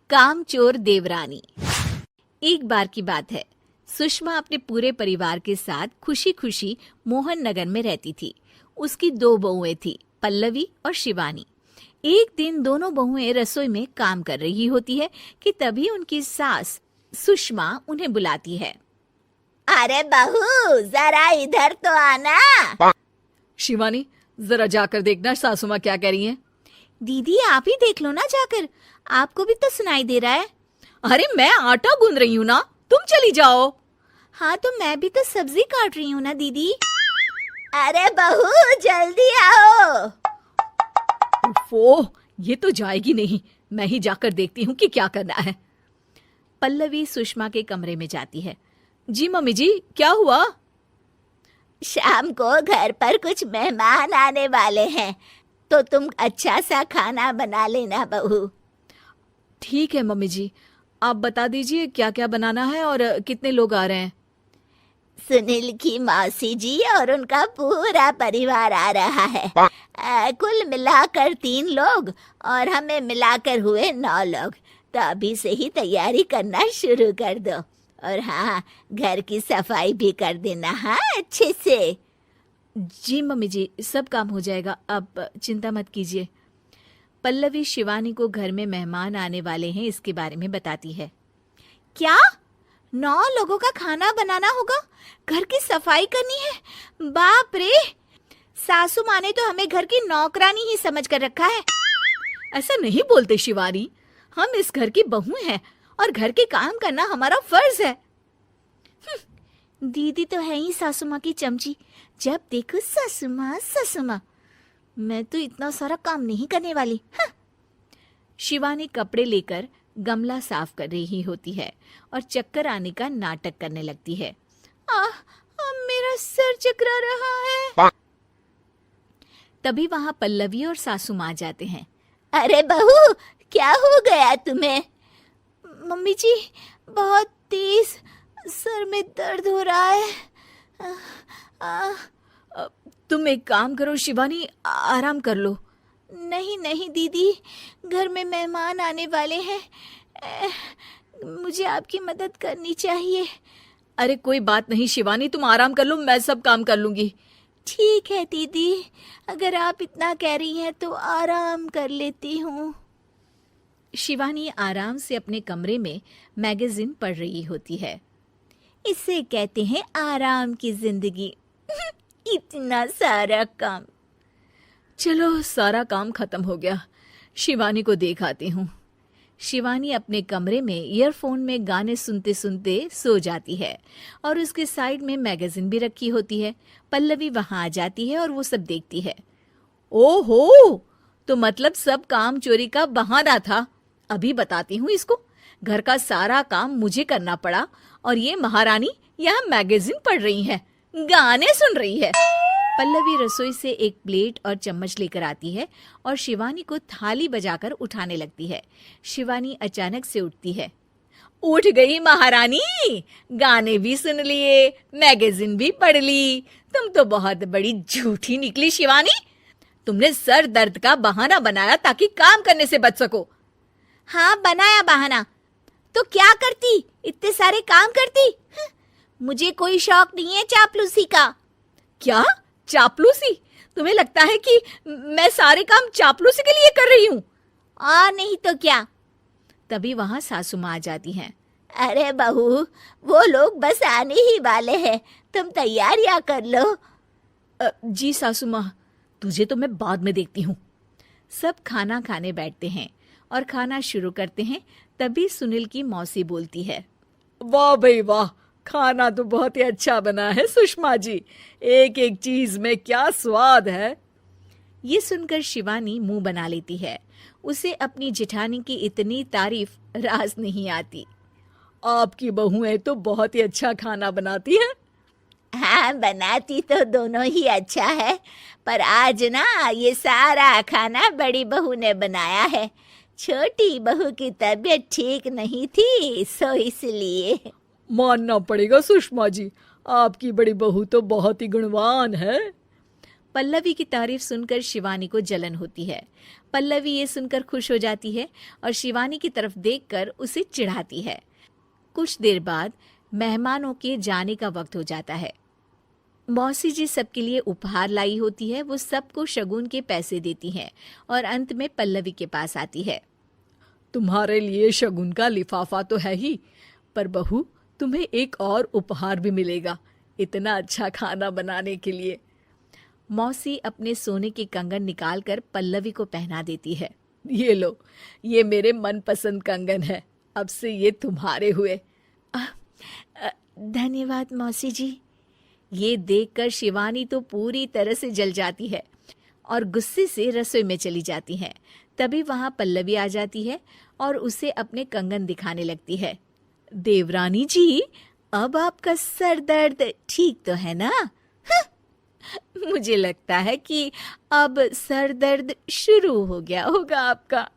कामचोर देवरानी। एक बार की बात है, सुषमा अपने पूरे परिवार के साथ खुशी खुशी मोहन नगर में रहती थी। उसकी 2 बहुएं थी, पल्लवी और शिवानी। एक दिन दोनों बहुएं रसोई में काम कर रही होती है कि तभी उनकी सास सुषमा उन्हें बुलाती है। अरे बहू, जरा इधर तो आना। शिवानी, जरा जाकर देखना सासू माँ क्या कह रही हैं। दीदी आप ही देख लो ना जाकर, आपको भी तो सुनाई दे रहा है। अरे मैं आटा गूंद रही हूँ ना, तुम चली जाओ। हाँ तो मैं भी तो सब्जी काट रही हूँ ना दीदी। अरे बहू जल्दी आओ। ओह, ये तो जाएगी नहीं, मैं ही जाकर देखती हूँ कि क्या करना है। पल्लवी सुषमा के कमरे में जाती है। जी मम्मी जी, क्या हुआ? शाम को घर पर कुछ मेहमान आने वाले हैं, तो तुम अच्छा सा खाना बना लेना बहू। ठीक है मम्मी जी, आप बता दीजिए क्या क्या बनाना है और कितने लोग आ रहे हैं। सुनील की मौसी जी और उनका पूरा परिवार आ रहा है। कुल मिलाकर 3 लोग और हमें मिलाकर हुए 9 लोग। तो अभी से ही तैयारी करना शुरू कर दो। और हाँ, घर की सफाई भी कर देना, हाँ अच्छे से। जी मम्मी जी, सब काम हो जाएगा, आप चिंता मत कीजिए। पल्लवी शिवानी को घर में मेहमान आने वाले हैं इसके बारे में बताती है। क्या 9 लोगों का खाना बनाना होगा, घर की सफाई करनी है? बाप रे, सासू माँ ने तो हमें घर की नौकरानी ही समझ कर रखा है। ऐसा नहीं बोलते शिवानी, हम इस घर की बहू हैं और घर के काम करना हमारा फर्ज है। दीदी तो है ही सासू माँ की चमची, जब देखो सासू माँ सासू माँ। मैं तो इतना सारा काम नहीं करने वाली। शिवानी कपड़े लेकर गमला साफ कर रही होती है और चक्कर आने का नाटक करने लगती है। मेरा सर चकरा रहा है। तभी वहां पल्लवी और सासू माँ जाते हैं। अरे बहू, क्या हो गया तुम्हें? मम्मी जी, बहुत तेज सर में दर्द हो रहा है। तुम एक काम करो शिवानी, आराम कर लो। नहीं नहीं दीदी, घर में मेहमान आने वाले हैं, मुझे आपकी मदद करनी चाहिए। अरे कोई बात नहीं शिवानी, तुम आराम कर लो, मैं सब काम कर लूंगी। ठीक है दीदी, अगर आप इतना कह रही हैं तो आराम कर लेती हूँ। शिवानी आराम से अपने कमरे में मैगजीन पढ़ रही होती है। इसे कहते हैं आराम की जिंदगी। इतना सारा काम। चलो सारा काम खत्म हो गया, शिवानी को देख आती हूँ। शिवानी अपने कमरे में ईयरफोन में गाने सुनते सुनते सो जाती है और उसके साइड में मैगजीन भी रखी होती है। पल्लवी वहां आ जाती है और वो सब देखती है। ओहो, तो मतलब सब काम चोरी का बहाना था। अभी बताती हूँ इसको। घर का सारा काम मुझे करना पड़ा और ये महारानी यहाँ मैगजीन पढ़ रही है, गाने सुन रही है। पल्लवी रसोई से एक प्लेट और चम्मच लेकर आती है और शिवानी को थाली बजाकर उठाने लगती है। शिवानी अचानक से उठती है। उठ गई महारानी, गाने भी सुन लिए, मैगजीन भी पढ़ ली। तुम तो बहुत बड़ी झूठी निकली शिवानी। तुमने सर दर्द का बहाना बनाया ताकि काम करने से बच सको। हाँ बनाया बहाना, तो क्या करती, इतने सारे काम करती। मुझे कोई शौक नहीं है चापलूसी का। क्या चापलूसी? तुम्हें लगता है कि मैं सारे काम चापलूसी के लिए कर रही हूँ? नहीं तो क्या। तभी वहां सासू माँ आ जाती हैं। अरे बहू, वो लोग बस आने ही वाले हैं, तुम तैयारियां कर लो। जी सासू माँ, तुझे तो मैं बाद में देखती हूँ। सब खाना खाने बैठते हैं और खाना शुरू करते हैं। तभी सुनील की मौसी बोलती है। वाह भाई वाह, खाना तो बहुत ही अच्छा बना है सुषमा जी, एक एक चीज में क्या स्वाद है। ये सुनकर शिवानी मुंह बना लेती है। उसे अपनी जेठानी की इतनी तारीफ रास नहीं आती। आपकी बहुएं तो बहुत ही अच्छा खाना बनाती हैं। हाँ बनाती तो दोनों ही अच्छा है, पर आज ना ये सारा खाना बड़ी बहू ने बनाया है। छोटी बहू की तबीयत ठीक नहीं थी, सो इसलिए। मानना पड़ेगा सुषमा जी, आपकी बड़ी बहू तो बहुत ही गुणवान है। पल्लवी की तारीफ सुनकर शिवानी को जलन होती है। पल्लवी ये सुनकर खुश हो जाती है और शिवानी की तरफ देखकर उसे चिढ़ाती है। कुछ देर बाद मेहमानों के जाने का वक्त हो जाता है। मौसी जी सबके लिए उपहार लाई होती है। वो सबको शगुन के पैसे देती हैं और अंत में पल्लवी के पास आती है। तुम्हारे लिए शगुन का लिफाफा तो है ही, पर बहू तुम्हें एक और उपहार भी मिलेगा इतना अच्छा खाना बनाने के लिए। मौसी अपने सोने के कंगन निकालकर पल्लवी को पहना देती है। ये लो, ये मेरे मनपसंद कंगन है, अब से ये तुम्हारे हुए। धन्यवाद मौसी जी। ये देखकर शिवानी तो पूरी तरह से जल जाती है और गुस्से से रसोई में चली जाती है। तभी वहां पल्लवी आ जाती है और उसे अपने कंगन दिखाने लगती है। देवरानी जी, अब आपका सर दर्द ठीक तो है ना? मुझे लगता है कि अब सर दर्द शुरू हो गया होगा आपका।